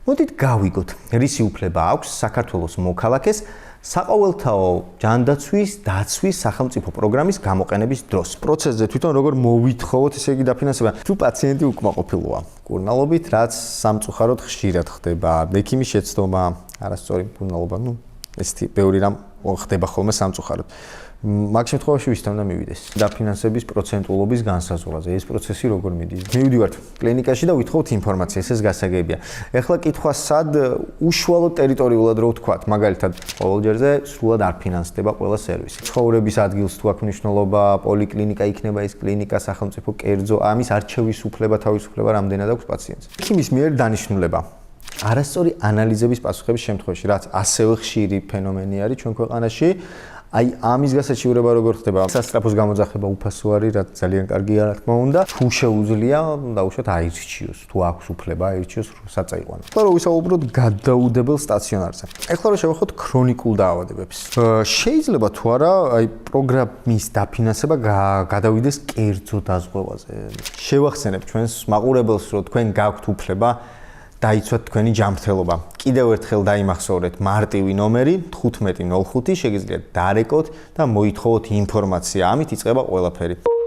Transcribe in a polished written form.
მოდით გავიგოთ, რისი უფლება აქვს საქართველოს მოქალაქეს საყოველთაო ჯანდაცვის დაცვის სახელმწიფო პროგრამის გამოყენების დროს. პროცესზე თვითონ როგორ მოვითხოვოთ, ესე იგი დაფინანსება. თუ პაციენტი უკმაყოფილოა, კურნალობით, რაც სამწუხაროდ ხშირად ხდება, ექიმის შეცდომა, არასწორი კურნალობა, ესეთი ბევრი რამ ხდება ხოლმე სამწუხაროდ. მაგ შემთხვევაში ვის თქმა უნდა მივიდეს დაფინანსების პროცენტულობის განსაზღვრაზე. ეს პროცესი როგორ მიდის? მივდივართ კლინიკაში და ვითხოვთ ინფორმაციას, ეს გასაგებია. ეხლა კითხვა სად უშუალოდ ტერიტორიულად რო ვთქვათ, მაგალითად, ყოველჯერზე სრულად არ ფინანსდება ყველა სერვისი. ცხოვრების ადგილს თუ აქვს მნიშვნელობა, პოლიკლინიკა იქნება ეს კლინიკა, სახელმწიფო კერძო, ამის არჩევის უფლება, თავისუფლება რამდენად აქვს პაციენტს. ექიმის მიერ დანიშნულება. არასწორი ანალიზების პასუხების შემთხვევაში, რაც ასევე ხშირი ფენომენი არის ჩვენ ქვეყანაში, აი ამის გასაჩივრება როგორ ხდება? სასწრაფოს გამოძახება უფასო არის, რაც ძალიან კარგია, რა თქმა უნდა. თუ შეუძლია, დაუშვათ აირჩიოს, თუ აქვს უფლება აირჩიოს საწაიყვანო. ხო, რომ ვისაუბროთ გადაუდებელ სტაციონარზე. ეხლა რომ შევახოთ ქრონიკულ დაავადებებს. შეიძლება თუ არა, აი პროგრამის დაფინანსება გადავიდეს კერძო დაზღვევაზე. შევახსენებ ჩვენს მაყურებელს, რომ თქვენ გაქვთ უფლება დაიცვათ თქვენი ჯანმრთელობა. კიდევ ერთხელ დაიმახსოვრეთ მარტივი ნომერი 1505, შეგიძლიათ დარეკოთ და მოითხოვოთ ინფორმაცია. ამით იწყება ყველაფერი.